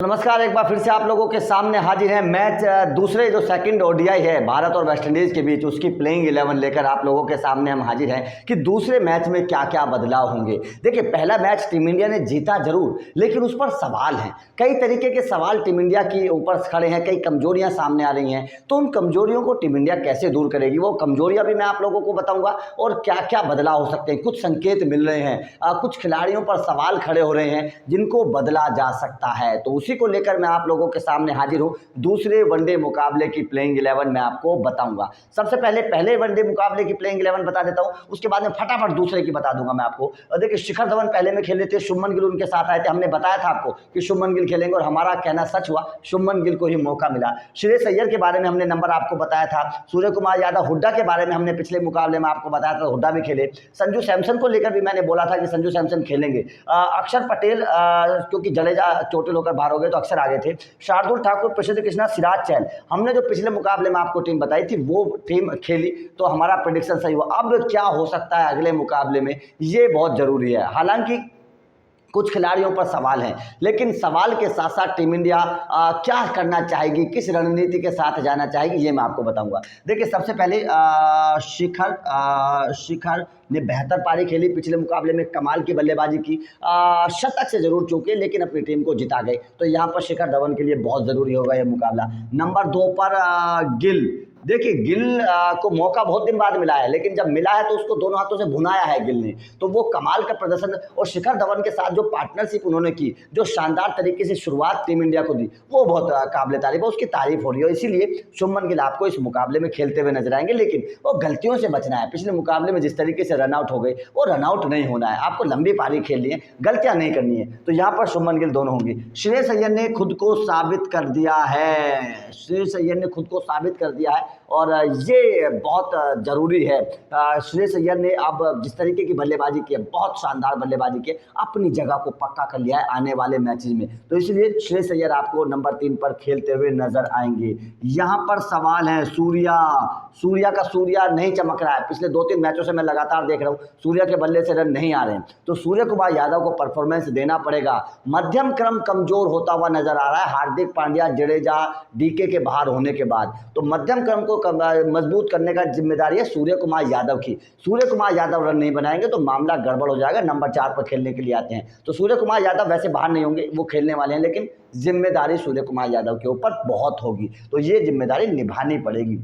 नमस्कार, एक बार फिर से आप लोगों के सामने हाजिर है मैच दूसरे जो सेकंड ओडीआई है भारत और वेस्टइंडीज़ के बीच, उसकी प्लेइंग 11 लेकर आप लोगों के सामने हम हाजिर हैं कि दूसरे मैच में क्या क्या बदलाव होंगे। देखिए, पहला मैच टीम इंडिया ने जीता जरूर, लेकिन उस पर सवाल हैं, कई तरीके के सवाल टीम इंडिया के ऊपर खड़े हैं, कई कमजोरियाँ सामने आ रही हैं। तो उन कमजोरियों को टीम इंडिया कैसे दूर करेगी, वो कमजोरियाँ भी मैं आप लोगों को बताऊँगा और क्या क्या बदलाव हो सकते हैं। कुछ संकेत मिल रहे हैं, कुछ खिलाड़ियों पर सवाल खड़े हो रहे हैं जिनको बदला जा सकता है। तो उसी को लेकर मैं आप लोगों के सामने हाजिर हूं। दूसरे वनडे मुकाबले की प्लेइंग 11 मैं आपको बताऊंगा। सबसे पहले वनडे मुकाबले की प्लेइंग 11 बता देता हूं, उसके बाद में फटाफट दूसरे की बता दूंगा मैं आपको। और देखिए, शिखर धवन पहले में खेले थे, शुभमन गिल उनके साथ आए थे। हमने बताया था आपको कि शुभमन गिल खेलेंगे और हमारा कहना सच हुआ, शुभमन गिल को ही मौका मिला। श्रेयस अय्यर के बारे में हमने नंबर आपको बताया था। सूर्य कुमार यादव, हुड्डा के बारे में हमने पिछले मुकाबले में आपको बताया था, हुड्डा भी खेले। संजू सैमसन को लेकर भी मैंने बोला था कि संजू सैमसन खेलेंगे। अक्षर पटेल, क्योंकि जडेजा चोटिल होकर बाहर हो गए तो अक्षर आगे थे। शार्दुल ठाकुर, प्रसिद्ध कृष्णा, सिराज चहल, हमने जो पिछले मुकाबले में आपको टीम बताई थी वो टीम खेली तो हमारा प्रेडिक्शन सही हुआ। अब क्या हो सकता है अगले मुकाबले में, ये बहुत जरूरी है। हालांकि कुछ खिलाड़ियों पर सवाल हैं, लेकिन सवाल के साथ साथ टीम इंडिया क्या करना चाहेगी, किस रणनीति के साथ जाना चाहेगी, ये मैं आपको बताऊंगा। देखिए, सबसे पहले शिखर ने बेहतर पारी खेली, पिछले मुकाबले में कमाल की बल्लेबाजी की। शतक से जरूर चूके लेकिन अपनी टीम को जिता गए, तो यहाँ पर शिखर धवन के लिए बहुत ज़रूरी होगा यह मुकाबला। नंबर 2 पर गिल। देखिए, गिल को मौका बहुत दिन बाद मिला है, लेकिन जब मिला है तो उसको दोनों हाथों से भुनाया है गिल ने, तो वो कमाल का प्रदर्शन। और शिखर धवन के साथ जो पार्टनरशिप उन्होंने की, जो शानदार तरीके से शुरुआत टीम इंडिया को दी, वो बहुत काबिल तारीफ है, उसकी तारीफ हो रही है। इसीलिए शुभमन गिल आपको इस मुकाबले में खेलते हुए नजर आएंगे, लेकिन वो गलतियों से बचना है। पिछले मुकाबले में जिस तरीके से रन आउट हो गए, वो रन आउट नहीं होना है, आपको लंबी पारी खेलनी है, गलतियां नहीं करनी है। तो यहाँ पर शुभमन गिल दोनों होंगे। श्रेयस अय्यर ने खुद को साबित कर दिया है, श्रेयस अय्यर ने खुद को साबित कर दिया है और ये बहुत ज़रूरी है। श्रेयस अय्यर ने अब जिस तरीके की बल्लेबाजी की है, बहुत शानदार बल्लेबाजी की, अपनी जगह को पक्का कर लिया है आने वाले मैचेस में, तो इसलिए श्रेयस अय्यर आपको नंबर 3 पर खेलते हुए नजर आएंगे। यहाँ पर सवाल है सूर्या का सूर्या नहीं चमक रहा है। पिछले 2-3 मैचों से मैं लगातार देख रहा हूँ सूर्या के बल्ले से रन नहीं आ रहे हैं, तो सूर्य कुमार यादव को परफॉर्मेंस देना पड़ेगा। मध्यम क्रम कमजोर होता हुआ नजर आ रहा है हार्दिक पांड्या, जडेजा, डीके के बाहर होने के बाद, तो मध्यम क्रम को मजबूत करने का जिम्मेदारी है सूर्य कुमार यादव की। सूर्य कुमार यादव रन नहीं बनाएंगे तो मामला गड़बड़ हो जाएगा। नंबर 4 पर खेलने के लिए आते हैं, तो सूर्य कुमार यादव वैसे बाहर नहीं होंगे, वो खेलने वाले हैं, लेकिन जिम्मेदारी सूर्य कुमार यादव के ऊपर बहुत होगी, तो ये जिम्मेदारी निभानी पड़ेगी।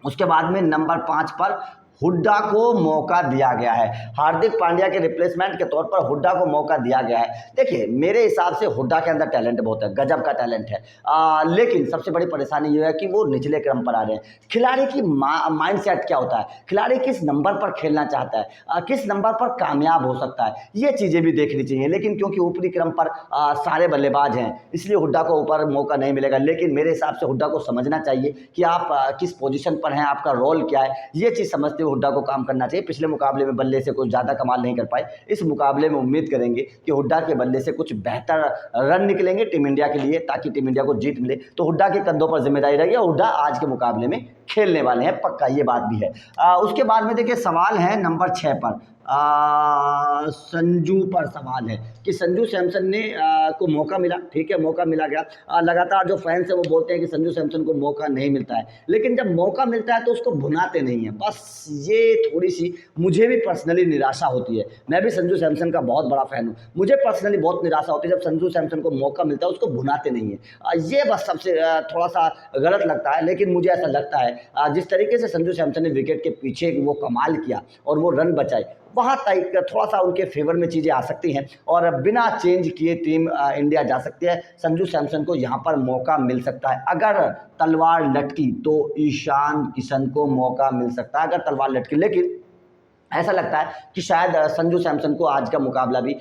उसके बाद में नंबर 5 पर हुड्डा को मौका दिया गया है। हार्दिक पांड्या के रिप्लेसमेंट के तौर पर हुड्डा को मौका दिया गया है। देखिए, मेरे हिसाब से हुड्डा के अंदर टैलेंट बहुत है, गजब का टैलेंट है, लेकिन सबसे बड़ी परेशानी ये है कि वो निचले क्रम पर आ रहे हैं। खिलाड़ी की माइंडसेट क्या होता है, खिलाड़ी किस नंबर पर खेलना चाहता है, किस नंबर पर कामयाब हो सकता है, ये चीज़ें भी देखनी चाहिए। लेकिन क्योंकि ऊपरी क्रम पर सारे बल्लेबाज हैं, इसलिए हुड्डा को ऊपर मौका नहीं मिलेगा। लेकिन मेरे हिसाब से हुड्डा को समझना चाहिए कि आप किस पोजीशन पर हैं, आपका रोल क्या है, ये चीज़ समझते हुए हुड्डा को काम करना चाहिए। पिछले मुकाबले में बल्ले से कुछ ज़्यादा कमाल नहीं कर पाए, इस मुकाबले में उम्मीद करेंगे कि हुड्डा के बल्ले से कुछ बेहतर रन निकलेंगे टीम इंडिया के लिए, ताकि टीम इंडिया को जीत मिले। तो हुड्डा के कंधों पर जिम्मेदारी रहेगी और हुड्डा आज के मुकाबले में खेलने वाले हैं, पक्का ये बात भी है। उसके बाद में देखिए, सवाल है नंबर 6 पर संजू पर सवाल है कि संजू सैमसन ने को मौका मिला, ठीक है, मौका मिला गया। लगातार जो फैंस है वो बोलते हैं कि संजू सैमसन को मौका नहीं मिलता है, लेकिन जब मौका मिलता है तो उसको भुनाते नहीं है, बस ये थोड़ी सी मुझे भी पर्सनली निराशा होती है। मैं भी संजू सैमसन का बहुत बड़ा फैन हूँ, मुझे पर्सनली बहुत निराशा होती है जब संजू सैमसन को मौका मिलता है उसको भुनाते नहीं है, ये बस सबसे थोड़ा सा गलत लगता है। लेकिन मुझे ऐसा लगता है जिस तरीके से संजू सैमसन ने विकेट के पीछे वो कमाल किया और वो रन बचाए, वहाँ तक थोड़ा सा उनके फेवर में चीज़ें आ सकती हैं और बिना चेंज किए टीम इंडिया जा सकती है। संजू सैमसन को यहाँ पर मौका मिल सकता है, अगर तलवार लटकी तो ईशान किशन को मौका मिल सकता है, अगर तलवार लटकी। लेकिन ऐसा लगता है कि शायद संजू सैमसन को आज का मुकाबला भी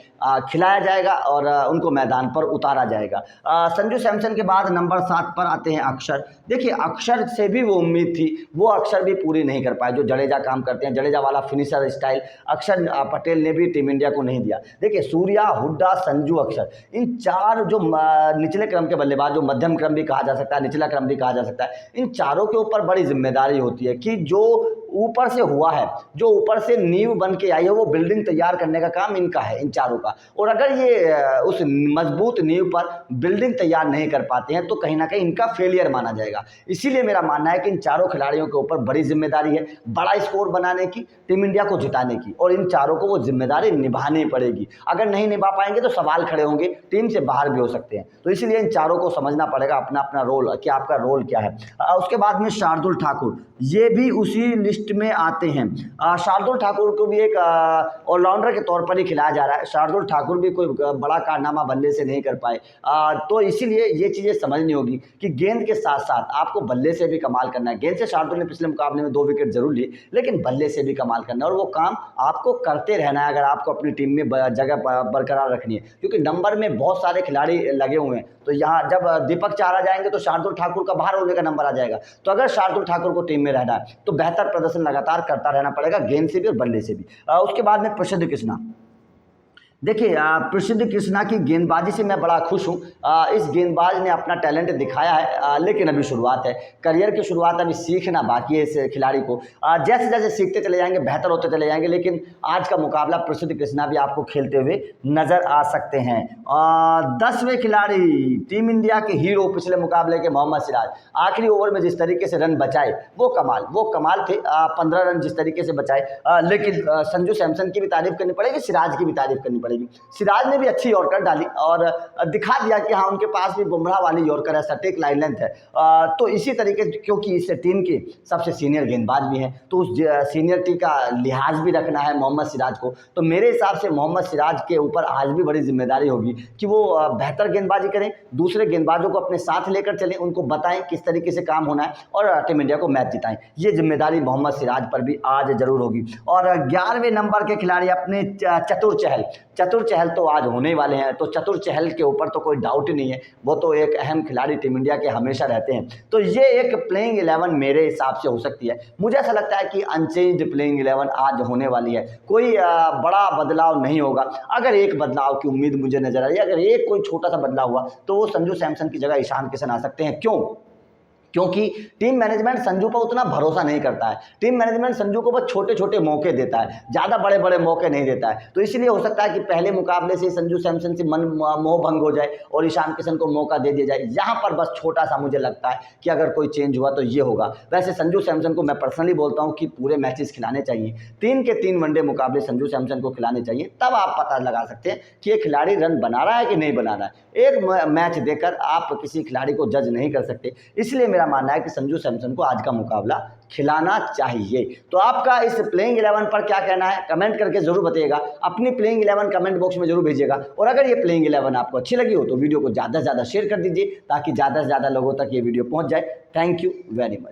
खिलाया जाएगा और उनको मैदान पर उतारा जाएगा। संजू सैमसन के बाद नंबर 7 पर आते हैं अक्षर। देखिए, अक्षर से भी वो उम्मीद थी, वो अक्षर भी पूरी नहीं कर पाए जो जडेजा काम करते हैं, जडेजा वाला फिनिशर स्टाइल अक्षर पटेल ने भी टीम इंडिया को नहीं दिया। देखिए, सूर्या, हुड्डा, संजू, अक्षर, इन 4 जो निचले क्रम के बल्लेबाज, जो मध्यम क्रम भी कहा जा सकता है, निचला क्रम भी कहा जा सकता है, इन चारों के ऊपर बड़ी जिम्मेदारी होती है कि जो ऊपर से हुआ है, जो ऊपर से नींव बन के आई है, वो बिल्डिंग तैयार करने का काम इनका है, इन चारों का। और अगर ये उस मजबूत नींव पर बिल्डिंग तैयार नहीं कर पाते हैं तो कहीं ना कहीं इनका फेलियर माना जाएगा। इसीलिए मेरा मानना है कि इन चारों खिलाड़ियों के ऊपर बड़ी जिम्मेदारी है, बड़ा स्कोर बनाने की, टीम इंडिया को जिताने की, और इन चारों को वो जिम्मेदारी निभानी पड़ेगी। अगर नहीं निभा पाएंगे तो सवाल खड़े होंगे, टीम से बाहर भी हो सकते हैं। तो इसलिए इन चारों को समझना पड़ेगा अपना अपना रोल, कि आपका रोल क्या है। उसके बाद में शार्दुल ठाकुर, ये भी उसी लिस्ट में आते हैं। शार्दुल ठाकुर को भी एक ऑलराउंडर के तौर पर ही खिलाया जा रहा है। शार्दुल ठाकुर भी कोई बड़ा कारनामा बल्ले से नहीं कर पाए, तो इसीलिए ये चीज़ें समझनी होगी कि गेंद के साथ साथ आपको बल्ले से भी कमाल करना है। गेंद से शार्दुल ने पिछले मुकाबले में 2 विकेट जरूर लिए, लेकिन बल्ले से भी कमाल करना है, और वो काम आपको करते रहना है अगर आपको अपनी टीम में जगह बरकरार रखनी है। क्योंकि नंबर में बहुत सारे खिलाड़ी लगे हुए हैं, तो यहाँ जब दीपक चाहर जाएंगे तो शार्दुल ठाकुर का बाहर होने का नंबर आ जाएगा। तो अगर शार्दुल ठाकुर को टीम में रहना है तो बेहतर प्रदर्शन लगातार करता रहना पड़ेगा, गेंद से भी और बल्ले से भी। उसके बाद में प्रसिद्ध कृष्णा, देखिए प्रसिद्ध कृष्णा की गेंदबाजी से मैं बड़ा खुश हूँ। इस गेंदबाज ने अपना टैलेंट दिखाया है, लेकिन अभी शुरुआत है, करियर की शुरुआत, अभी सीखना बाकी है इस खिलाड़ी को। जैसे जैसे सीखते चले जाएंगे बेहतर होते चले जाएंगे, लेकिन आज का मुकाबला प्रसिद्ध कृष्णा भी आपको खेलते हुए नजर आ सकते हैं। 10वें खिलाड़ी, टीम इंडिया के हीरो पिछले मुकाबले के मोहम्मद सिराज, आखिरी ओवर में जिस तरीके से रन बचाए वो कमाल थे। 15 रन जिस तरीके से बचाए, लेकिन संजू सैमसन की भी तारीफ करनी पड़ेगी, सिराज की भी तारीफ करनी पड़ेगी। सिराज ने भी अच्छी यॉर्कर डाली और दिखा दिया कि हाँ उनके पास भी बुमराह वाली यॉर्कर है, सटीक लाइन लेंथ है। तो इसी तरीके, क्योंकि इस टीम के सबसे सीनियर गेंदबाज भी हैं, तो उस सीनियरिटी का लिहाज भी रखना है मोहम्मद सिराज को। तो मेरे हिसाब से मोहम्मद सिराज के ऊपर आज भी बड़ी जिम्मेदारी होगी कि वो बेहतर गेंदबाजी करें, दूसरे गेंदबाजों को अपने साथ लेकर चलें, उनको बताएं किस तरीके से काम होना है और टीम इंडिया को मैच जिताएं। ये जिम्मेदारी मोहम्मद सिराज पर भी आज जरूर होगी। और 11वें नंबर के खिलाड़ी अपने चतुर चहल तो आज होने वाले हैं, तो चतुर चहल के ऊपर तो कोई डाउट ही नहीं है, वो तो एक अहम खिलाड़ी टीम इंडिया के हमेशा रहते हैं। तो ये एक प्लेइंग 11 मेरे हिसाब से हो सकती है। मुझे ऐसा लगता है कि अनचेंज्ड प्लेइंग 11 आज होने वाली है, कोई बड़ा बदलाव नहीं होगा। अगर एक बदलाव की उम्मीद मुझे नजर आ रही है, अगर एक कोई छोटा सा बदलाव हुआ तो वो संजू सैमसन की जगह ईशान किशन आ सकते हैं। क्योंकि टीम मैनेजमेंट संजू पर उतना भरोसा नहीं करता है। टीम मैनेजमेंट संजू को बस छोटे छोटे मौके देता है, ज़्यादा बड़े बड़े मौके नहीं देता है। तो इसलिए हो सकता है कि पहले मुकाबले से संजू सैमसन से मन मोह भंग हो जाए और ईशान किशन को मौका दे दिया जाए। यहाँ पर बस छोटा सा मुझे लगता है कि अगर कोई चेंज हुआ तो ये होगा। वैसे संजू सैमसन को मैं पर्सनली बोलता हूँ कि पूरे मैचेस खिलाने चाहिए, 3 के 3 वनडे मुकाबले संजू सैमसन को खिलाने चाहिए, तब आप पता लगा सकते हैं कि ये खिलाड़ी रन बना रहा है कि नहीं बना रहा है। एक मैच देकर आप किसी खिलाड़ी को जज नहीं कर सकते। इसलिए मेरा मानना है कि संजू सैमसन को आज का मुकाबला खिलाना चाहिए। तो आपका इस प्लेइंग 11 पर क्या कहना है कमेंट करके जरूर बताइएगा। अपनी प्लेइंग 11 कमेंट बॉक्स में जरूर भेजिएगा। और अगर ये प्लेइंग 11 आपको अच्छी लगी हो तो वीडियो को ज़्यादा से ज़्यादा शेयर कर दीजिए, ताकि ज़्यादा से ज़्यादा लोगों तक ये वीडियो पहुंच जाए। Thank you very much.